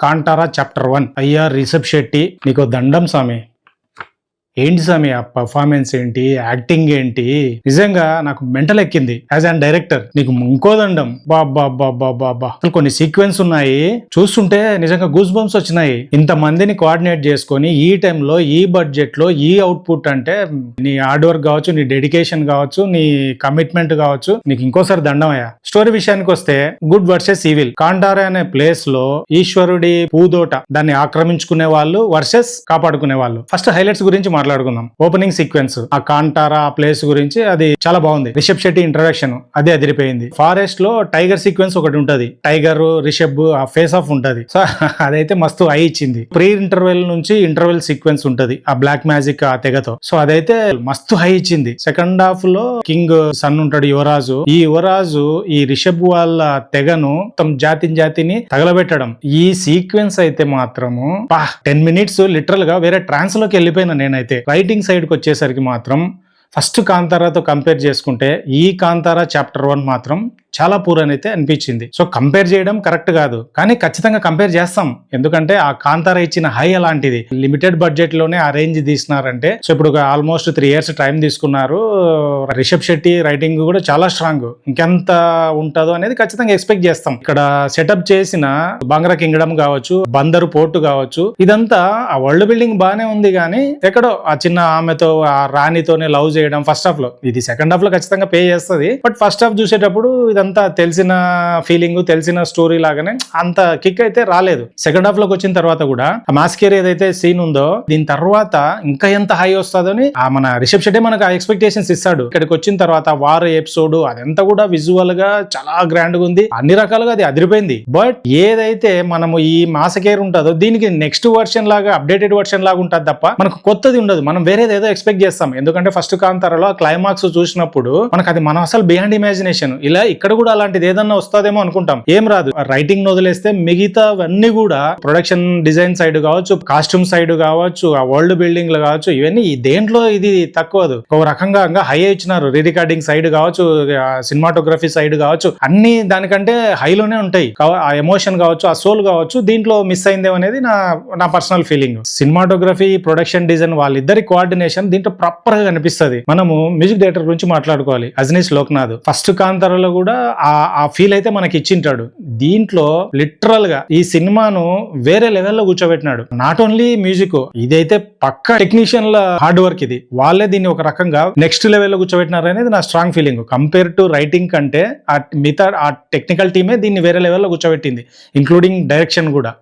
Kantara chapter 1. అయ్యా రిషబ్ శెట్టి, నీకు దండం స్వామి. ఏంటి స్వామి ఆ పర్ఫార్మెన్స్ ఏంటి, యాక్టింగ్ ఏంటి, నిజంగా నాకు మెంటల్ ఎక్కింది. యాజ్ అన్ డైరెక్టర్ నీకు ఇంకోదండం. బాబా అసలు కొన్ని సీక్వెన్స్ ఉన్నాయి చూస్తుంటే నిజంగా గూస్ బంప్స్ వచ్చినాయి. ఇంత మందిని కోఆర్డినేట్ చేసుకొని ఈ టైంలో ఈ బడ్జెట్ లో ఈ అవుట్పుట్ అంటే నీ హార్డ్ వర్క్ కావచ్చు, నీ డెడికేషన్ కావచ్చు, నీ కమిట్మెంట్ కావచ్చు, నీకు ఇంకోసారి దండం అయ్యా. స్టోరీ విషయానికి వస్తే గుడ్ వర్సెస్ ఈవిల్. కాంటారా అనే ప్లేస్ లో ఈశ్వరుడి పూదోట దాన్ని ఆక్రమించుకునే వాళ్ళు వర్సెస్ కాపాడుకునే వాళ్ళు. ఫస్ట్ హైలైట్స్ గురించి మాట్లాడుకుందాం. ఓపెనింగ్ సీక్వెన్స్ ఆ కాంటారా ఆ ప్లేస్ గురించి అది చాలా బాగుంది. రిషబ్ శెట్టి ఇంట్రడక్షన్ అదే అదిరిపోయింది. ఫారెస్ట్ లో టైగర్ సీక్వెన్స్ ఒకటి ఉంటది. టైగర్ రిషబ్ ఆ ఫేస్ ఆఫ్ ఉంటది. సో అదైతే మస్తు హై ఇచ్చింది. ప్రీ ఇంటర్వెల్ నుంచి ఇంటర్వెల్ సీక్వెన్స్ ఉంటది ఆ బ్లాక్ మ్యాజిక్ ఆ తెగతో. సో అదైతే మస్తు హై ఇచ్చింది. సెకండ్ హాఫ్ లో కింగ్ సన్ ఉంటాడు యువరాజు. ఈ యువరాజు ఈ రిషబ్ వాళ్ళ తెగను తమ జాతిని తగలబెట్టడం. ఈ సీక్వెన్స్ అయితే మాత్రము 10 minutes లిటరల్ గా వేరే ట్రాన్స్ లోకి వెళ్ళిపోయినా నేనైతే. రైటింగ్ సైడ్ కి వచ్చేసరికి మాత్రం ఫస్ట్ కాంతారాతో కంపేర్ చేసుకుంటే ఈ కాంతారా చాప్టర్ 1 మాత్రం చాలా పూర్ అని అయితే అనిపించింది. సో కంపేర్ చేయడం కరెక్ట్ కాదు, కానీ ఖచ్చితంగా కంపేర్ చేస్తాం. ఎందుకంటే ఆ కాంతారా ఇచ్చిన హై అలాంటిది. లిమిటెడ్ బడ్జెట్ లోనే ఆ రేంజ్ తీసినారంటే, సో ఇప్పుడు ఆల్మోస్ట్ 3 years టైం తీసుకున్నారు. రిషబ్ శెట్టి రైటింగ్ కూడా చాలా స్ట్రాంగ్. ఇంకెంత ఉంటుందో అనేది ఖచ్చితంగా ఎక్స్పెక్ట్ చేస్తాం. ఇక్కడ సెటప్ చేసిన బంగ్రా కింగ్డమ్ కావచ్చు, బందరు పోర్టు కావచ్చు, ఇదంతా ఆ వరల్డ్ బిల్డింగ్ బానే ఉంది. కానీ ఎక్కడో ఆ చిన్న ఆమెతో ఆ రాణితోనే లవ్ చేయడం ఫస్ట్ హాఫ్ లో, ఇది సెకండ్ హాఫ్ లో ఖచ్చితంగా పే చేస్తుంది. బట్ ఫస్ట్ హాఫ్ చూసేటప్పుడు ఇదంతా తెలిసిన ఫీలింగ్, తెలిసిన స్టోరీ లాగానే అంత కిక్ అయితే రాలేదు. సెకండ్ హాఫ్ లోకి వచ్చిన తర్వాత కూడా ఆ మాస్కేర్ ఏదైతే సీన్ ఉందో దీని తర్వాత ఇంకా ఎంత హై వస్తుందో అని మన రిషబ్ శెట్టి మనకు ఆ ఎక్స్పెక్టేషన్స్ ఇస్తాడు. ఇక్కడికి వచ్చిన తర్వాత వార్ ఎపిసోడ్ అదంతా కూడా విజువల్ గా చాలా గ్రాండ్ గా ఉంది. అన్ని రకాలుగా అది అదిరిపోయింది. బట్ ఏదైతే మనము ఈ మాస్కేర్ ఉంటుందో దీనికి నెక్స్ట్ వర్షన్ లాగా అప్డేటెడ్ వర్షన్ లాగా ఉంటుంది తప్ప మనకు కొత్తది ఉండదు. మనం వేరేది ఏదో ఎక్స్పెక్ట్ చేస్తాం. ఎందుకంటే ఫస్ట్ కాంతారాలో క్లైమాక్స్ చూసినప్పుడు మనకు అది మనం అసలు బియాండ్ ఇమాజినేషన్. ఇలా ఇక్కడ కూడా అలాంటిది ఏదన్నా వస్తుందేమో అనుకుంటాం. ఏం రాదు. రైటింగ్ వదిలేస్తే మిగతావన్నీ కూడా ప్రొడక్షన్ డిజైన్ సైడ్ కావచ్చు, కాస్ట్యూమ్ సైడ్ కావచ్చు, ఆ వరల్డ్ బిల్డింగ్ లో కావచ్చు, ఇవన్నీ దేంట్లో ఇది తక్కువదు. ఒక రకంగా హై ఇచ్చినారు. రీ రికార్డింగ్ సైడ్ కావచ్చు, సినిమాటోగ్రఫీ సైడ్ కావచ్చు, అన్ని దానికంటే హైలోనే ఉంటాయి. ఆ ఎమోషన్ కావచ్చు, ఆ సోల్ కావచ్చు, దీంట్లో మిస్ అయిందేమో అనేది నా personal feeling. Cinematography, production design వాళ్ళిద్దరి కోఆర్డినేషన్ దీంట్లో ప్రాపర్ గా కనిపిస్తుంది. మనము మ్యూజిక్ డైరెక్టర్ గురించి మాట్లాడుకోవాలి. అజనీష్ లోక్నాథ్ ఫస్ట్ కాంతారాలో కూడా ఆ ఫీల్ అయితే మనకి ఇచ్చింటాడు. దీంట్లో లిటరల్ గా ఈ సినిమాను వేరే లెవెల్లో కూర్చోబెట్టినాడు. నాట్ ఓన్లీ మ్యూజిక్, ఇదైతే పక్క టెక్నీషియన్ల హార్డ్ వర్క్. ఇది వాళ్ళే దీన్ని ఒక రకంగా నెక్స్ట్ లెవెల్లో కూర్చోబెట్టినారు అనేది నా strong feeling. Compare to writing కంటే ఆ మిగతా ఆ టెక్నికల్ టీమే దీన్ని వేరే లెవెల్లో కూర్చోబెట్టింది, ఇంక్లూడింగ్ డైరెక్షన్ కూడా.